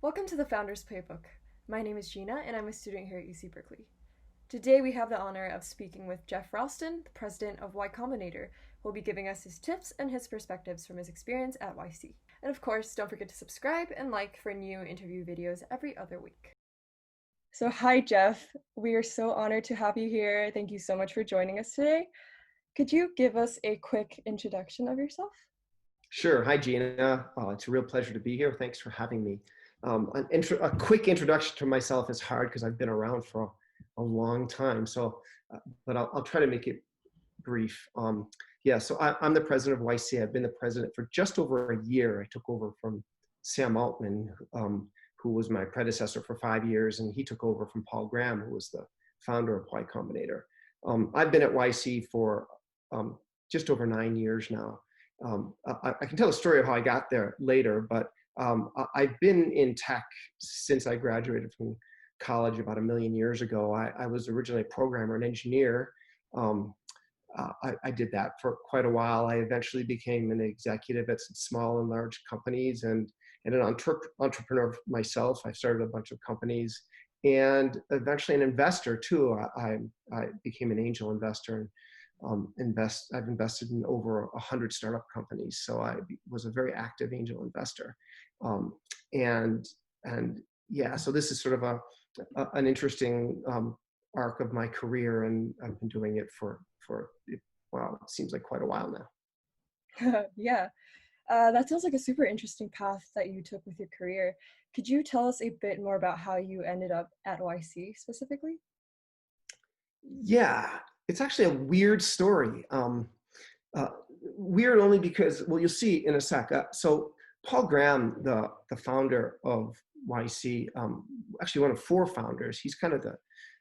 Welcome to the Founders Playbook. My name is Gina, and I'm a student here at UC Berkeley. Today, we have the honor of speaking with Geoff Ralston, the President of Y Combinator, who will be giving us his tips and his perspectives from his experience at YC. And of course, don't forget to subscribe and like for new interview videos every other week. So hi, Geoff. We are so honored to have you here. Thank you so much for joining us today. Could you give us a quick introduction of yourself? Sure. Hi, Gina. It's a real pleasure to be here. Thanks for having me. A quick introduction to myself is hard because I've been around for a long time. But I'll try to make it brief. I'm the president of YC. I've been the president for just over a year. I took over from Sam Altman, who was my predecessor for 5 years, and he took over from Paul Graham, who was the founder of Y Combinator. I've been at YC for just over 9 years now. I can tell a story of how I got there later, but I've been in tech since I graduated from college about 1 million years ago. I was originally a programmer and engineer. I did that for quite a while. I eventually became an executive at some small and large companies and an entrepreneur myself. I started a bunch of companies and eventually an investor too. I became an angel investor. I've invested in over 100 startup companies, so I was a very active angel investor. So this is sort of an interesting arc of my career, and I've been doing it for wow, it seems like quite a while now. Yeah, that sounds like a super interesting path that you took with your career. Could you tell us a bit more about how you ended up at YC specifically? Yeah, it's actually a weird story. Weird only because, well, you'll see in a sec. So Paul Graham, the founder of YC, actually one of 4 founders. He's kind of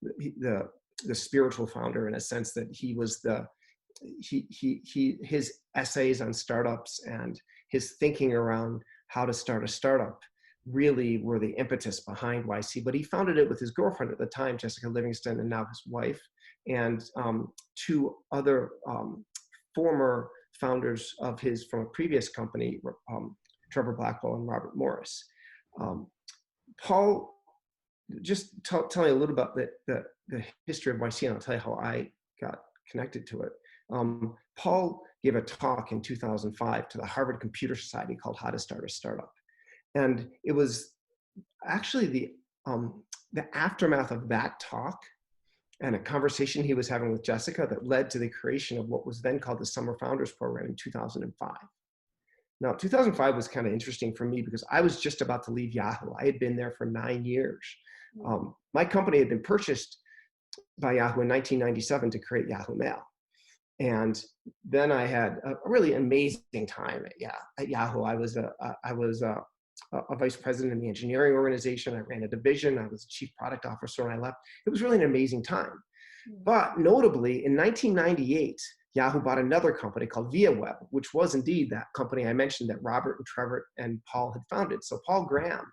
the spiritual founder in a sense that he was his essays on startups and his thinking around how to start a startup really were the impetus behind YC. But he founded it with his girlfriend at the time, Jessica Livingston, and now his wife, and 2 other former founders of his from a previous company, Trevor Blackwell and Robert Morris. Paul, just tell me a little about the history of YC, and I'll tell you how I got connected to it. Paul gave a talk in 2005 to the Harvard Computer Society called How to Start a Startup. And it was actually the aftermath of that talk and a conversation he was having with Jessica that led to the creation of what was then called the Summer Founders Program in 2005. Now, 2005 was kind of interesting for me because I was just about to leave Yahoo. I had been there for 9 years. My company had been purchased by Yahoo in 1997 to create Yahoo Mail. And then I had a really amazing time at Yahoo. I was a vice president in the engineering organization. I ran a division. I was chief product officer when I left. It was really an amazing time. But notably, in 1998, Yahoo bought another company called ViaWeb, which was indeed that company I mentioned that Robert and Trevor and Paul had founded. So Paul Graham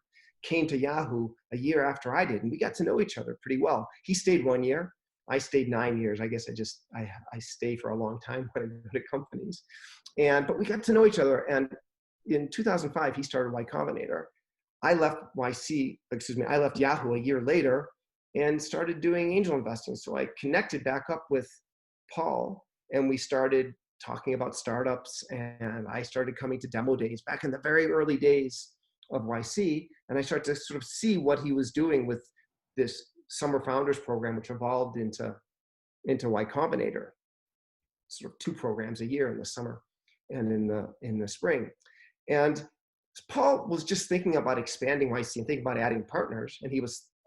came to Yahoo a year after I did, and we got to know each other pretty well. He stayed 1 year. I stayed 9 years. I guess I stay for a long time when I go to companies. But we got to know each other. And in 2005, he started Y Combinator. I left Yahoo a year later and started doing angel investing. So I connected back up with Paul, and we started talking about startups, and I started coming to demo days back in the very early days of YC, and I started to sort of see what he was doing with this Summer Founders Program, which evolved into Y Combinator, sort of 2 programs a year in the summer and in the spring. And Paul was just thinking about expanding YC and thinking about adding partners. And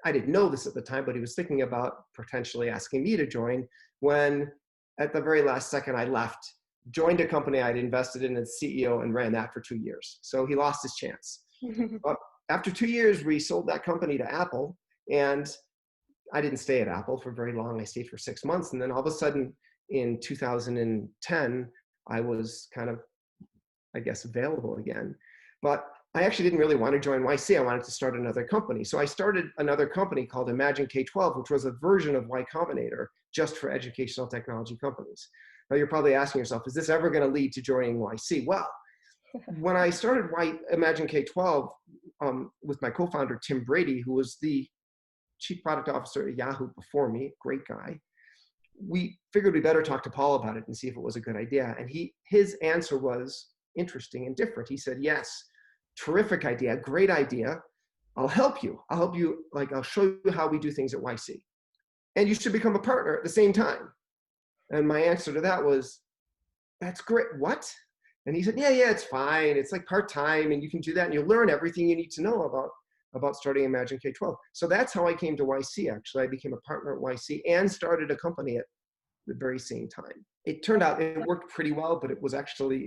I didn't know this at the time, but he was thinking about potentially asking me to join when at the very last second I left, joined a company I'd invested in as CEO and ran that for 2 years. So he lost his chance. But after 2 years, we sold that company to Apple, and I didn't stay at Apple for very long. I stayed for 6 months. And then all of a sudden in 2010, I was kind of, I guess, available again. But I actually didn't really want to join YC. I wanted to start another company. So I started another company called Imagine K-12, which was a version of Y Combinator just for educational technology companies. Now you're probably asking yourself, is this ever going to lead to joining YC? Well, when I started Imagine K-12, with my co-founder, Tim Brady, who was the chief product officer at Yahoo before me, great guy. We figured we better talk to Paul about it and see if it was a good idea. And his answer was interesting and different. He said, yes, terrific idea, great idea. I'll help you. I'll show you how we do things at YC. And you should become a partner at the same time. And my answer to that was, that's great. What? And he said, yeah, it's fine. It's like part-time and you can do that and you'll learn everything you need to know about starting Imagine K-12. So that's how I came to YC, actually. I became a partner at YC and started a company at the very same time. It turned out it worked pretty well, but it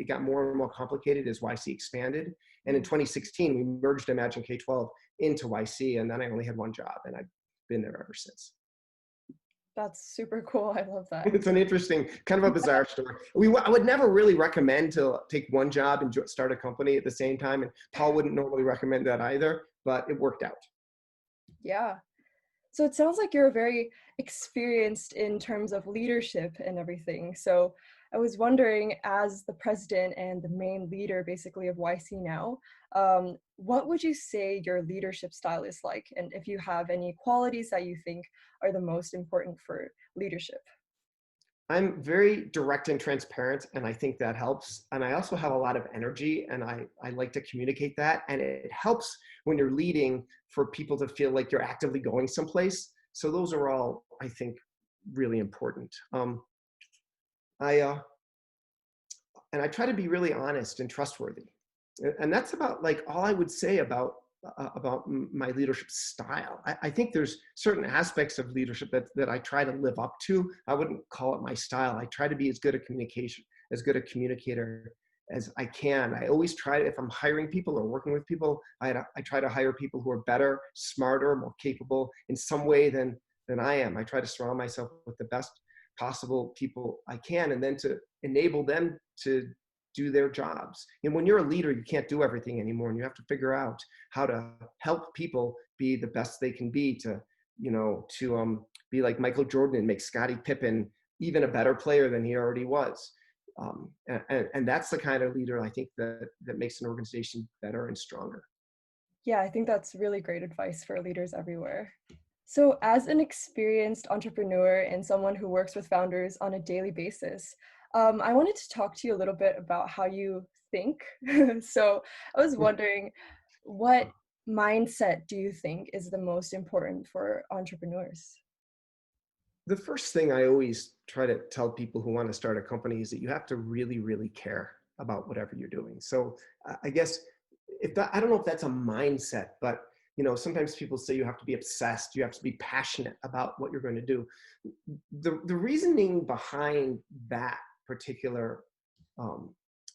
got more and more complicated as YC expanded. And in 2016, we merged Imagine K-12 into YC, and then I only had one job, and I've been there ever since. That's super cool. I love that. It's an interesting, kind of a bizarre story. I would never really recommend to take one job and start a company at the same time, and Paul wouldn't normally recommend that either, but it worked out. Yeah. So it sounds like you're very experienced in terms of leadership and everything. So I was wondering, as the president and the main leader basically of YC now, what would you say your leadership style is like? And if you have any qualities that you think are the most important for leadership? I'm very direct and transparent, and I think that helps. And I also have a lot of energy, and I like to communicate that. And it helps when you're leading for people to feel like you're actively going someplace. So those are all, I think, really important. And I try to be really honest and trustworthy. And that's about like all I would say about my leadership style. I think there's certain aspects of leadership that I try to live up to. I wouldn't call it my style. I try to be as good a communicator as I can. I always try to, if I'm hiring people or working with people, I try to hire people who are better, smarter, more capable in some way than I am. I try to surround myself with the best possible people I can, and then to enable them to do their jobs. And when you're a leader, you can't do everything anymore, and you have to figure out how to help people be the best they can be, to be like Michael Jordan and make Scottie Pippen even a better player than he already was. And that's the kind of leader I think that makes an organization better and stronger. Yeah, I think that's really great advice for leaders everywhere. So as an experienced entrepreneur and someone who works with founders on a daily basis, I wanted to talk to you a little bit about how you think. So I was wondering, what mindset do you think is the most important for entrepreneurs? The first thing I always try to tell people who want to start a company is that you have to really, really care about whatever you're doing. So I guess I don't know if that's a mindset, but sometimes people say you have to be obsessed, you have to be passionate about what you're going to do. The reasoning behind that particular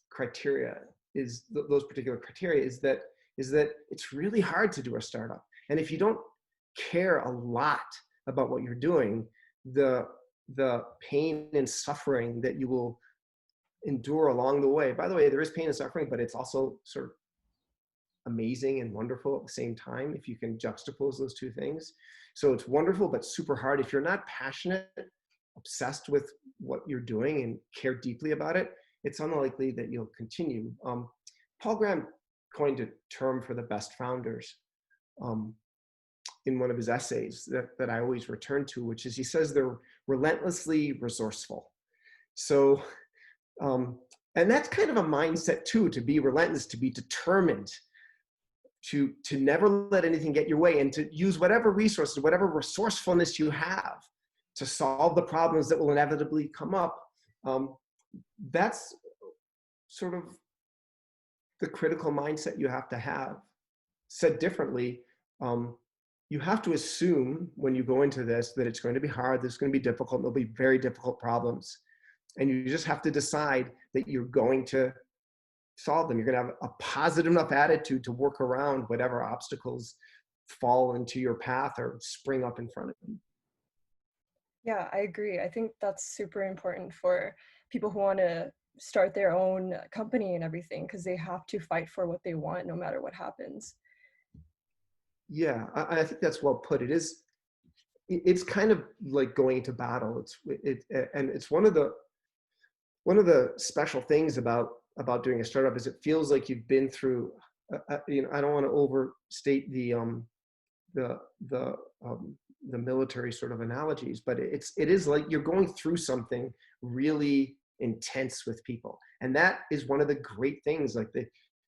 criteria is that it's really hard to do a startup. And if you don't care a lot about what you're doing, the pain and suffering that you will endure along the way. By the way, there is pain and suffering, but it's also sort of amazing and wonderful at the same time if you can juxtapose those two things. So it's wonderful, but super hard. If you're not passionate, obsessed with what you're doing and care deeply about it, it's unlikely that you'll continue. Paul Graham coined a term for the best founders in one of his essays that I always return to, which is, he says they're relentlessly resourceful. So, and that's kind of a mindset too, to be relentless, to be determined, to never let anything get your way, and to use whatever resources, whatever resourcefulness you have to solve the problems that will inevitably come up. That's sort of the critical mindset you have to have. Said differently, you have to assume when you go into this that it's going to be hard, there's going to be difficult, there'll be very difficult problems. And you just have to decide that you're going to solve them. You're going to have a positive enough attitude to work around whatever obstacles fall into your path or spring up in front of you. Yeah, I agree. I think that's super important for people who want to start their own company and everything, because they have to fight for what they want no matter what happens. Yeah, I think that's well put. It's kind of like going to battle. And it's one of the special things about doing a startup is it feels like you've been through I don't want to overstate the the the military sort of analogies, but it is like you're going through something really intense with people, and that is one of the great things. Like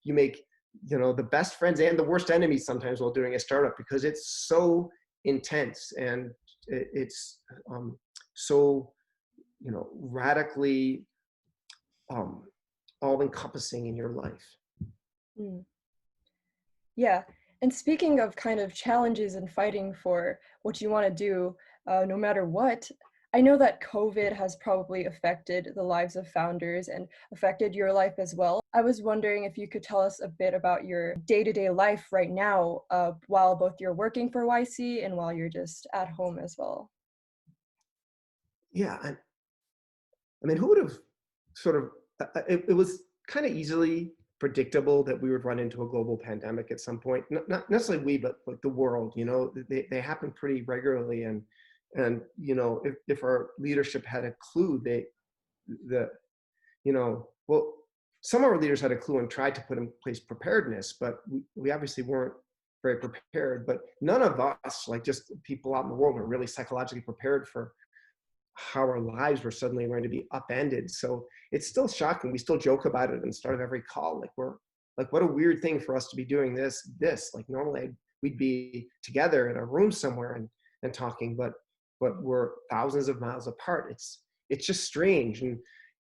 you make the best friends and the worst enemies sometimes while doing a startup, because it's so intense, and it's so radically um, all encompassing in your life. Mm. Yeah. And speaking of kind of challenges and fighting for what you want to do, no matter what, I know that COVID has probably affected the lives of founders and affected your life as well. I was wondering if you could tell us a bit about your day-to-day life right now, while both you're working for YC and while you're just at home as well. Yeah, I mean, who would have sort of, it was kind of easily predictable that we would run into a global pandemic at some point. Not necessarily we, but like the world, they happen pretty regularly. And if our leadership had a clue, well, some of our leaders had a clue and tried to put in place preparedness, but we obviously weren't very prepared. But none of us, like just people out in the world, were really psychologically prepared for how our lives were suddenly going to be upended. So it's still shocking. We still joke about it at the start of every call. Like what a weird thing for us to be doing this. Like normally we'd be together in a room somewhere and talking, but we're thousands of miles apart. It's just strange.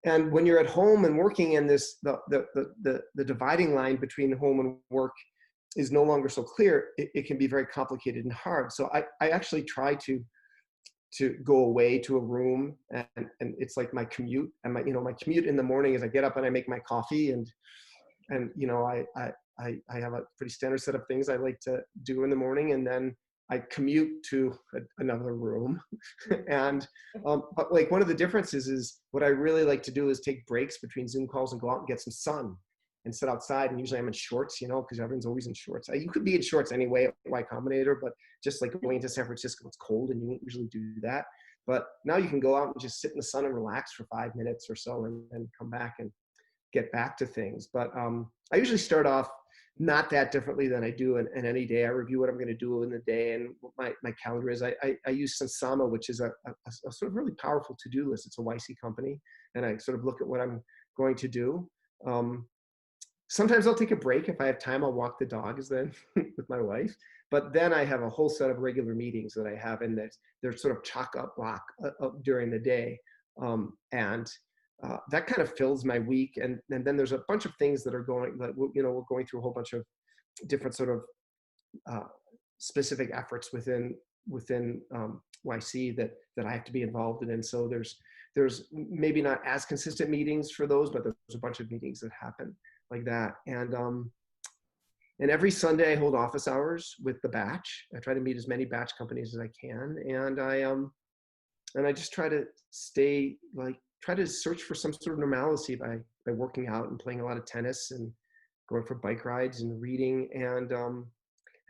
And when you're at home and working in this, the dividing line between home and work is no longer so clear. It can be very complicated and hard. So I actually try to go away to a room, and it's like my commute. And my commute in the morning is I get up and I make my coffee, and I have a pretty standard set of things I like to do in the morning, and then I commute to another room. And but like one of the differences is what I really like to do is take breaks between Zoom calls and go out and get some sun and sit outside. And usually I'm in shorts, because everyone's always in shorts. You could be in shorts anyway at Y Combinator, but just like going to San Francisco, it's cold and you won't usually do that. But now you can go out and just sit in the sun and relax for 5 minutes or so, and come back and get back to things. But I usually start off not that differently than I do in any day. I review what I'm going to do in the day and what my calendar is. I use Sansama, which is a sort of really powerful to-do list. It's a YC company, and I sort of look at what I'm going to do. Sometimes I'll take a break. If I have time, I'll walk the dogs then with my wife. But then I have a whole set of regular meetings that I have, and they're sort of chock up block during the day. And that kind of fills my week. And then there's a bunch of things that are going, like, we're going through a whole bunch of different sort of specific efforts within YC that I have to be involved in. And so there's maybe not as consistent meetings for those, but there's a bunch of meetings that happen like that. And every Sunday I hold office hours with the batch. I try to meet as many batch companies as I can. And I just try to try to search for some sort of normalcy by working out and playing a lot of tennis and going for bike rides and reading. And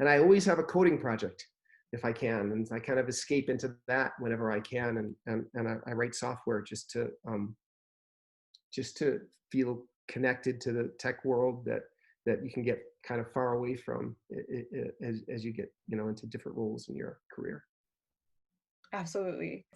I always have a coding project if I can. And I kind of escape into that whenever I can. And I write software just to feel connected to the tech world that you can get kind of far away from as you get into different roles in your career. Absolutely.